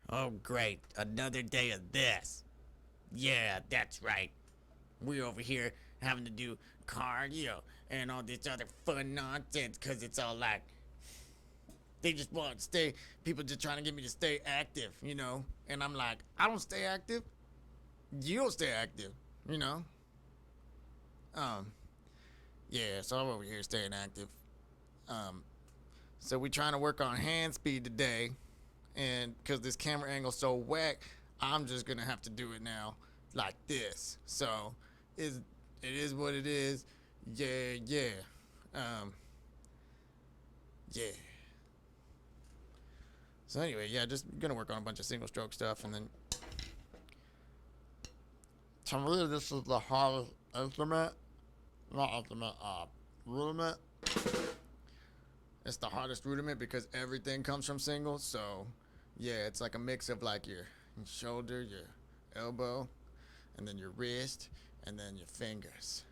Oh, great. Another day of this. Yeah, that's right. We over here having to do cardio and all this other fun nonsense because it's all like they just want to stay. People just trying to get me to stay active, you know? And I'm like, I don't stay active. You don't stay active, you know? Um, yeah, so I'm over here staying active. Um, so we trying to work on hand speed today. And because this camera angle's so whack, I'm just going to have to do it now like this. So it is what it is. Yeah, yeah. Um, yeah. So anyway, yeah, just gonna work on a bunch of single stroke stuff, and then to me, this is the hardest instrument, not instrument, rudiment. It's the hardest rudiment because everything comes from singles. So yeah, it's like a mix of like your shoulder, your elbow, and then your wrist, and then your fingers.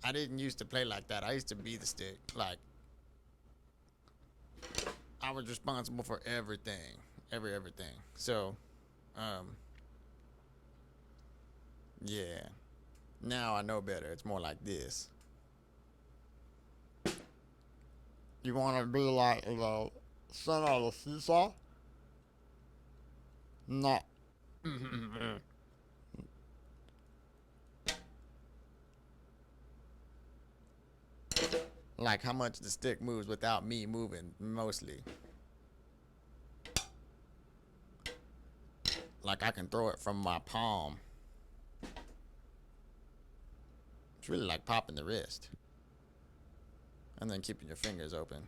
I didn't used to play like that. I used to be the stick. Like I was responsible for everything, everything. So, um, yeah. Now I know better. It's more like this. You want to be like the center of the seesaw? No. Like how much the stick moves without me moving, mostly. Like I can throw it from my palm. It's really like popping the wrist. And then keeping your fingers open.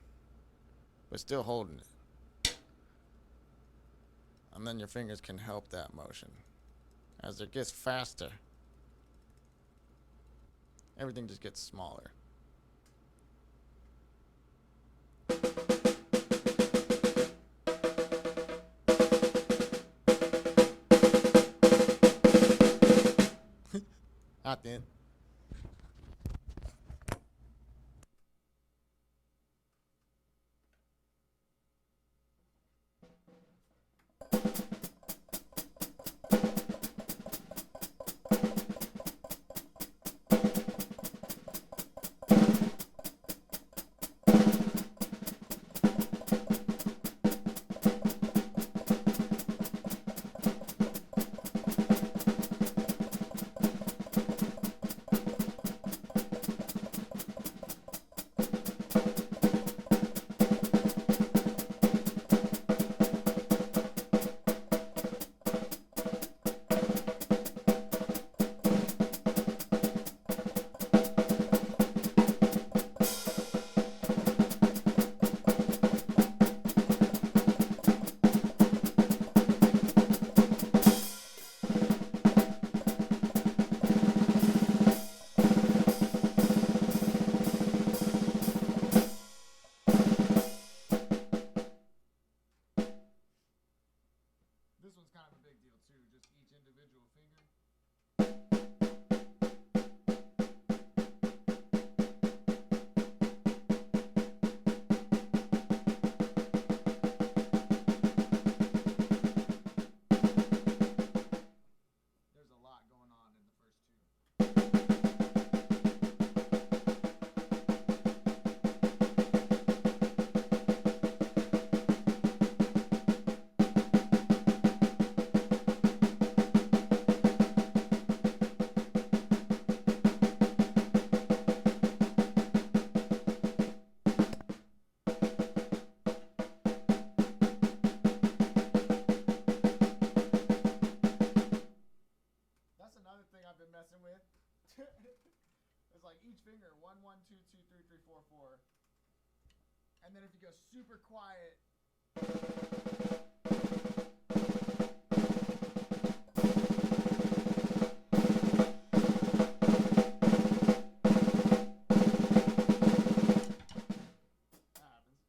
But still holding it. And then your fingers can help that motion. As it gets faster, everything just gets smaller. Out then. This one's kind of a big deal too, just each individual finger. There's a lot going on in the first two. That's another thing I've been messing with. It's like each finger, one, one, two, two, three, three, four, four. And then if you go super quiet, that happens.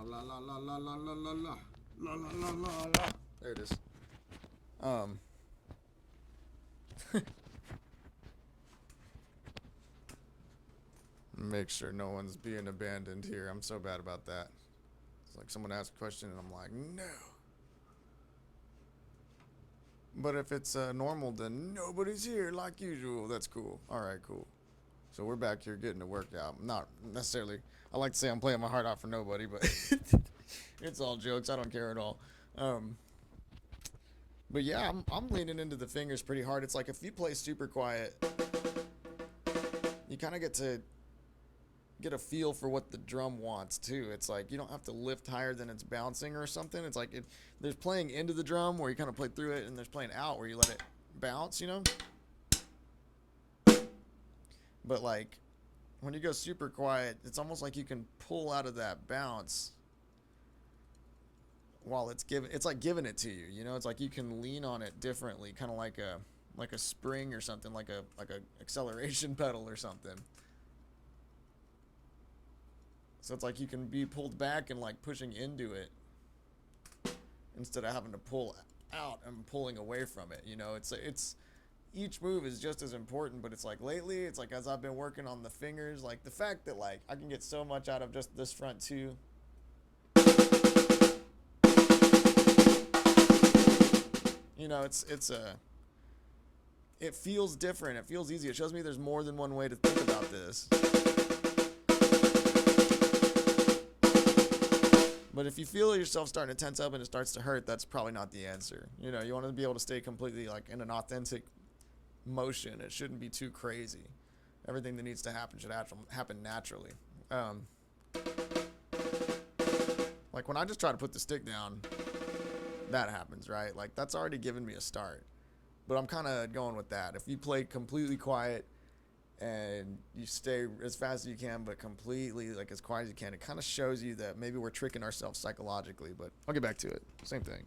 La la la la la la la la la la la la la. There it is. Um. Make sure no one's being abandoned here. I'm so bad about that. It's like someone asks a question and I'm like, no. But if it's normal, then nobody's here like usual. That's cool. All right, cool. So we're back here getting to work out. Not necessarily. I like to say I'm playing my heart out for nobody, but it's all jokes. I don't care at all. Um, but yeah, I'm leaning into the fingers pretty hard. It's like if you play super quiet, you kind of get a feel for what the drum wants too. It's like you don't have to lift higher than it's bouncing or something. It's like there's playing into the drum where you kind of play through it, and there's playing out where you let it bounce, you know? But like when you go super quiet, it's almost like you can pull out of that bounce while it's like giving it to you, you know? It's like you can lean on it differently, kind of like a spring or something, like a acceleration pedal or something. So it's like you can be pulled back and like pushing into it instead of having to pull out and pulling away from it. You know, it's each move is just as important, but it's like lately, it's like as I've been working on the fingers, like the fact that like I can get so much out of just this front two. You know, it feels different. It feels easy. It shows me there's more than one way to think about this. But if you feel yourself starting to tense up and it starts to hurt, that's probably not the answer. You know, you want to be able to stay completely like in an authentic motion. It shouldn't be too crazy. Everything that needs to happen should happen naturally. Like when I just try to put the stick down, that happens, right? Like that's already given me a start. But I'm kind of going with that. If you play completely quiet and you stay as fast as you can, but completely like as quiet as you can, it kind of shows you that maybe we're tricking ourselves psychologically. But I'll get back to it. Same thing.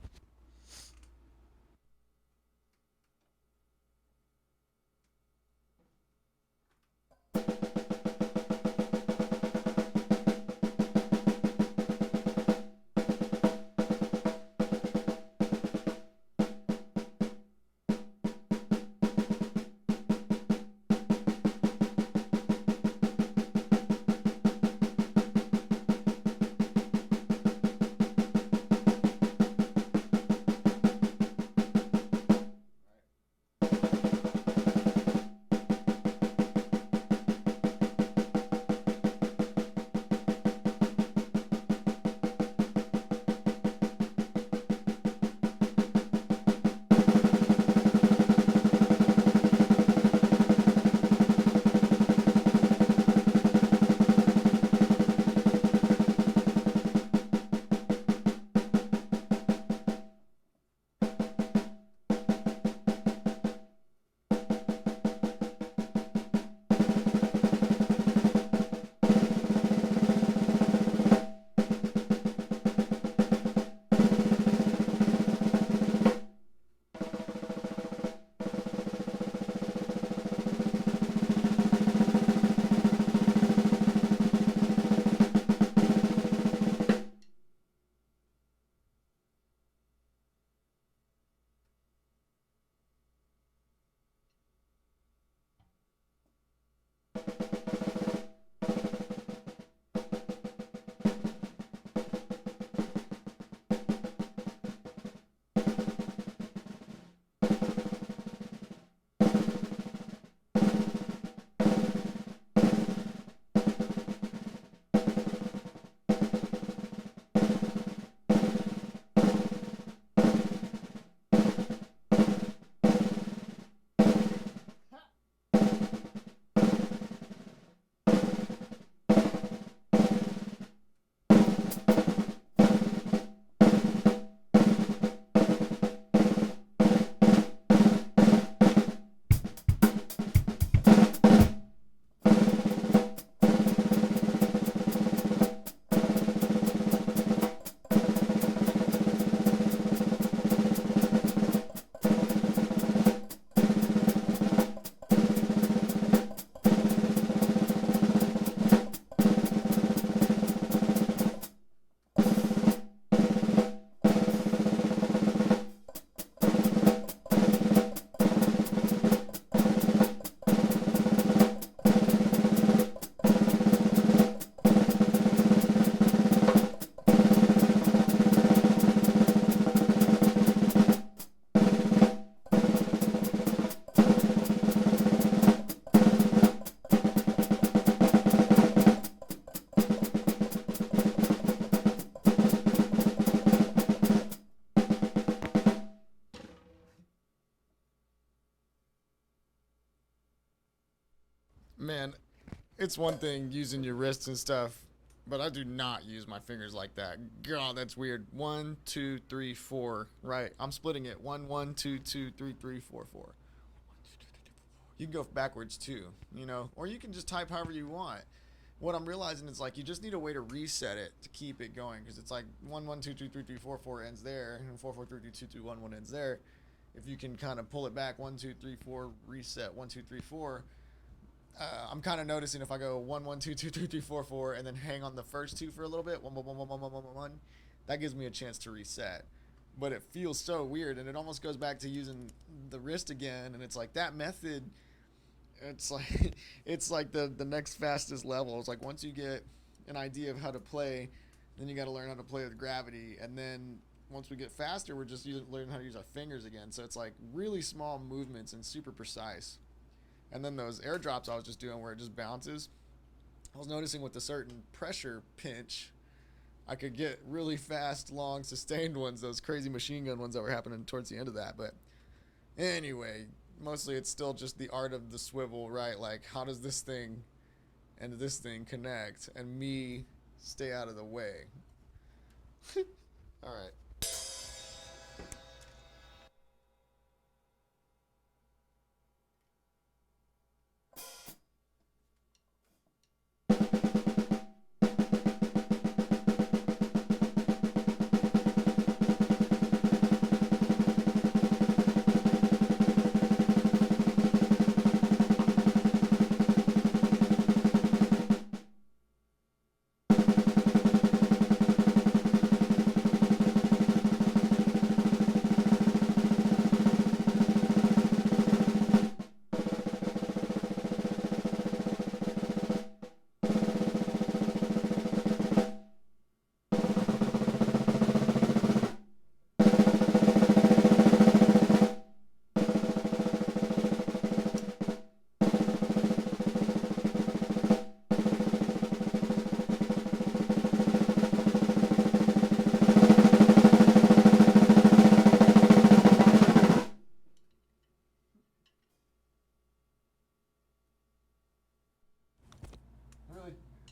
Man, it's one thing using your wrists and stuff, but I do not use my fingers like that. God, that's weird. One, two, three, four. Right. I'm splitting it. One, one, two, two, three, three, four, four. You can go backwards too, or you can just type however you want. What I'm realizing is like you just need a way to reset it to keep it going because it's like one, one, two, two, three, three, four, four ends there, and four, four, three, three, two, two, one, one ends there. If you can kind of pull it back, one, two, three, four, reset, one, two, three, four, I'm kind of noticing if I go one, one, two, two, three, three, four, four, and then hang on the first two for a little bit, one, one, one, one, one, one, one, one, that gives me a chance to reset. But it feels so weird, and it almost goes back to using the wrist again, and it's like that method. It's like it's like the next fastest level. It's like once you get an idea of how to play, then you got to learn how to play with gravity, and then once we get faster, we're just learning how to use our fingers again. So it's like really small movements and super precise. And then those airdrops I was just doing where it just bounces, I was noticing with a certain pressure pinch, I could get really fast, long, sustained ones, those crazy machine gun ones that were happening towards the end of that. But anyway, mostly it's still just the art of the swivel, right? Like, how does this thing and this thing connect and me stay out of the way? All right.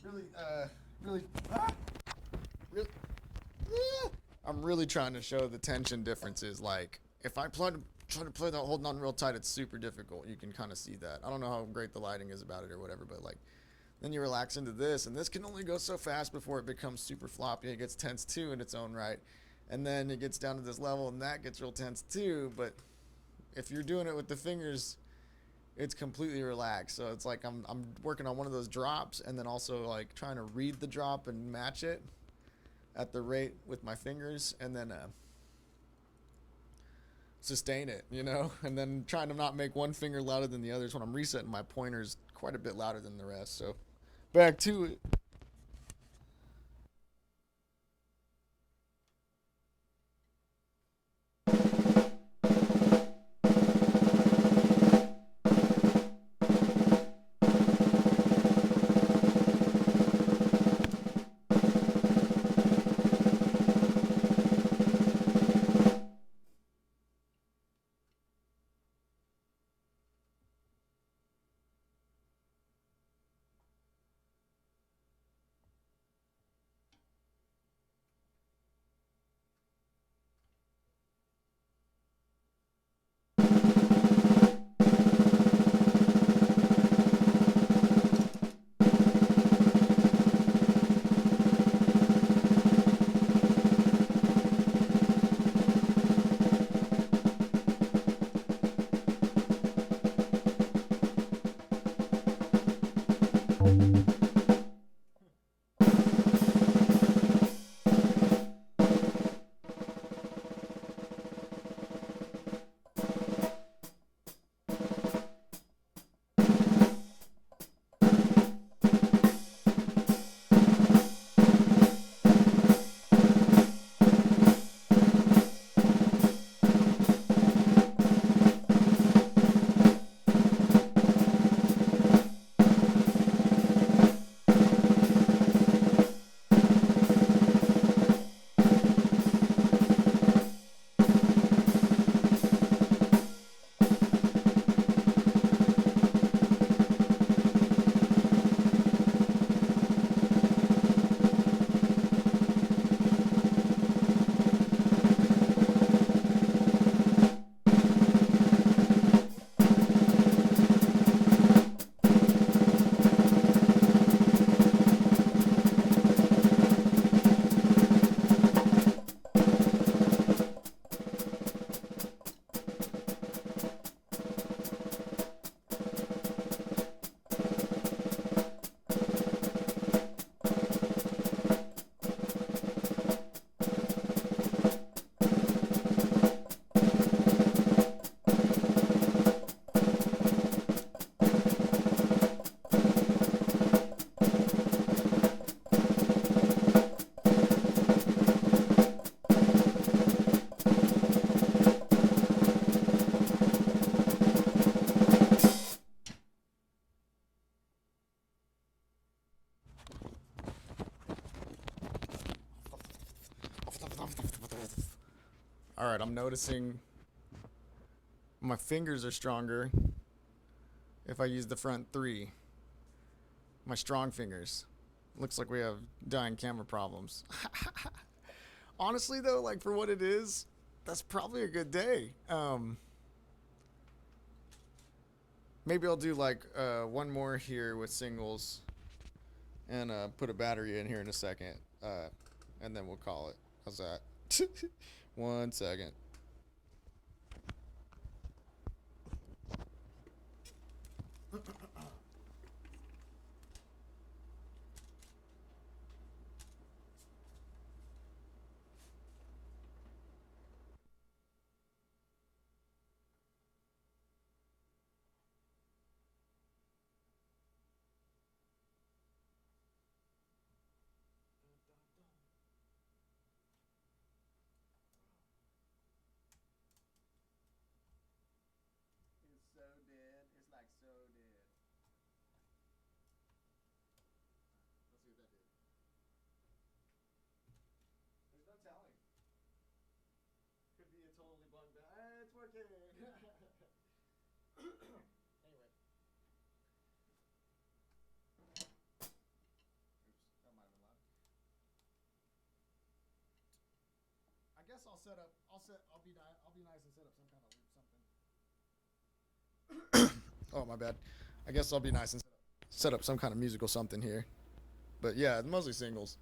Really, really, really, really. I'm really trying to show the tension differences. Like, if I try to play that holding on real tight, it's super difficult. You can kind of see that. I don't know how great the lighting is about it or whatever, but like, then you relax into this, and this can only go so fast before it becomes super floppy. It gets tense too in its own right, and then it gets down to this level, and that gets real tense too. But if you're doing it with the fingers, it's completely relaxed. So it's like I'm working on one of those drops, and then also like trying to read the drop and match it at the rate with my fingers, and then sustain it, and then trying to not make one finger louder than the others. When I'm resetting, my pointer's quite a bit louder than the rest. So back to it. All right, I'm noticing my fingers are stronger if I use the front three. My strong fingers. Looks like we have dying camera problems. Honestly, though, like for what it is, that's probably a good day. Maybe I'll do like one more here with singles and put a battery in here in a second. And then we'll call it. How's that? 1 second. It's so dead. It's like so dead. Let's see what that did. There's no telling. Could be a totally bugged out. It's working. Anyway. Oops, that might have been loud. I guess I'll set up. I'll be nice and set up some kind of loop something. Oh my bad. I guess I'll be nice and set up some kind of musical something here. But yeah, mostly singles.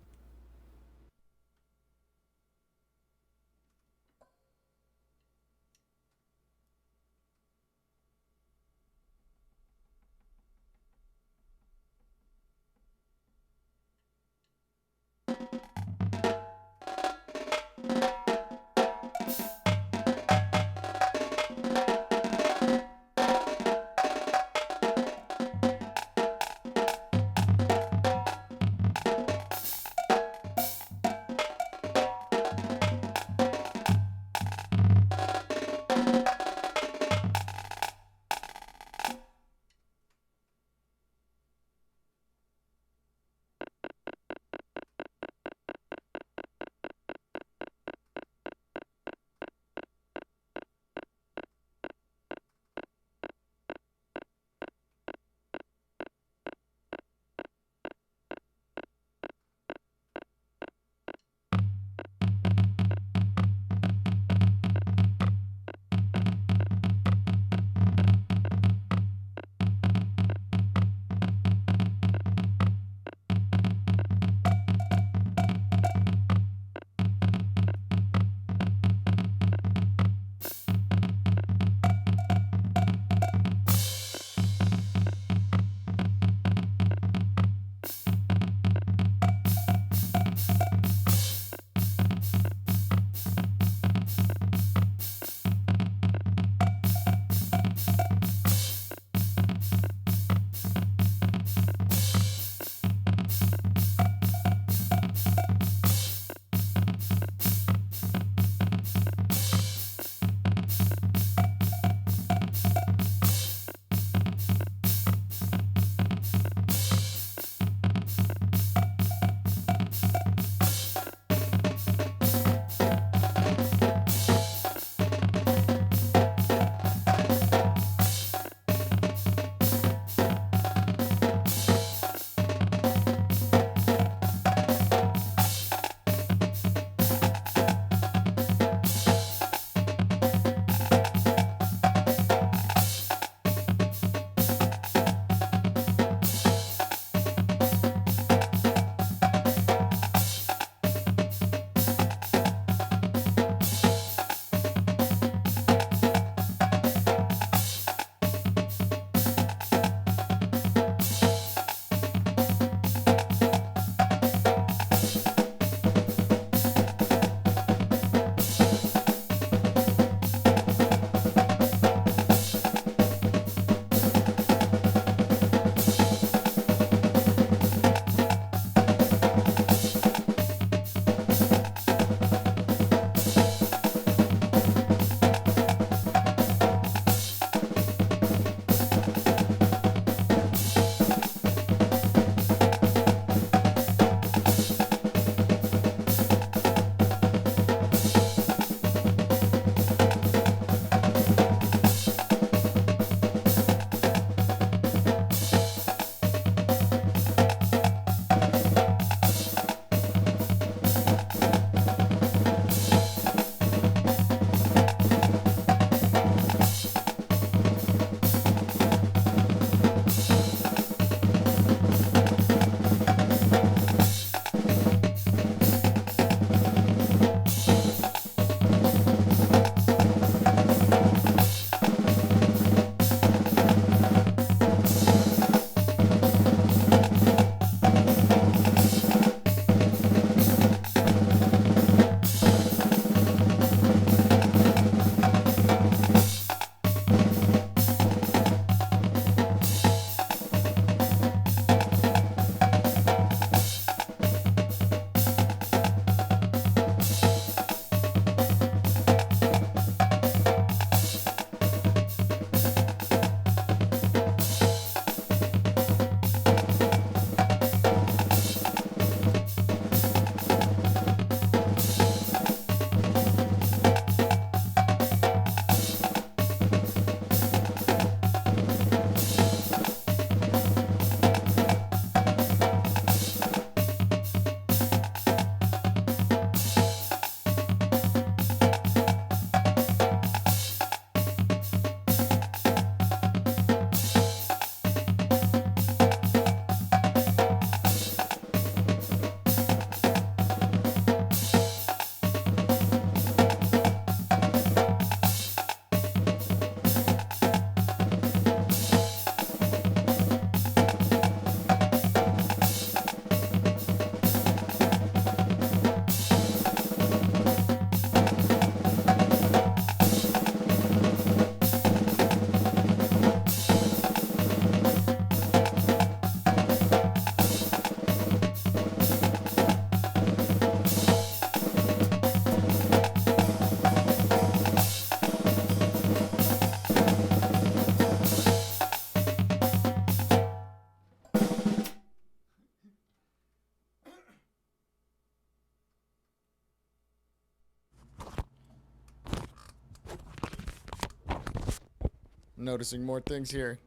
Noticing more things here.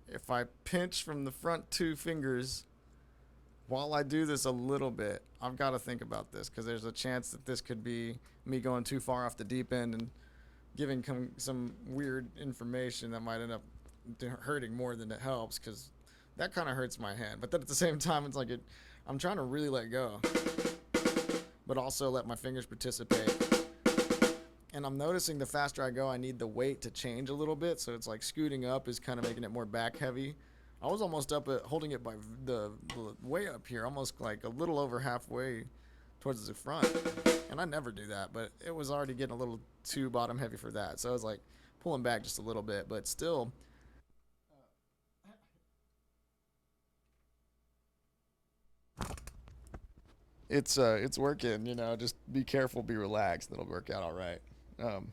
If I pinch from the front two fingers while I do this a little bit, I've got to think about this because there's a chance that this could be me going too far off the deep end and giving some weird information that might end up hurting more than it helps, because that kind of hurts my hand. But then at the same time, it's like I'm trying to really let go, but also let my fingers participate. And I'm noticing the faster I go, I need the weight to change a little bit. So it's like scooting up is kind of making it more back heavy. I was almost up at holding it by the way up here, almost like a little over halfway towards the front. And I never do that, but it was already getting a little too bottom heavy for that. So I was like pulling back just a little bit, but still. It's working, you know, just be careful, be relaxed. It'll work out all right. Um,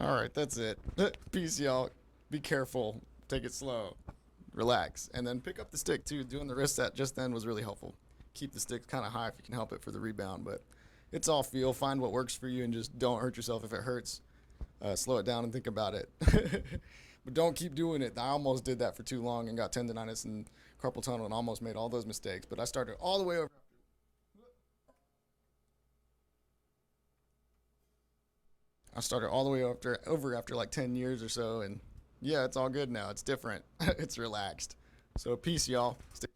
all right, that's it. Peace, y'all. Be careful. Take it slow. Relax, and then pick up the stick too. Doing the wrist set just then was really helpful. Keep the stick kind of high if you can help it for the rebound, but it's all feel. Find what works for you and just don't hurt yourself if it hurts. Slow it down and think about it. But don't keep doing it. I almost did that for too long and got tendonitis and carpal tunnel and almost made all those mistakes. But I started all the way over. I started all the way over after like 10 years or so, and yeah, it's all good now. It's different. It's relaxed. So peace, y'all. Stay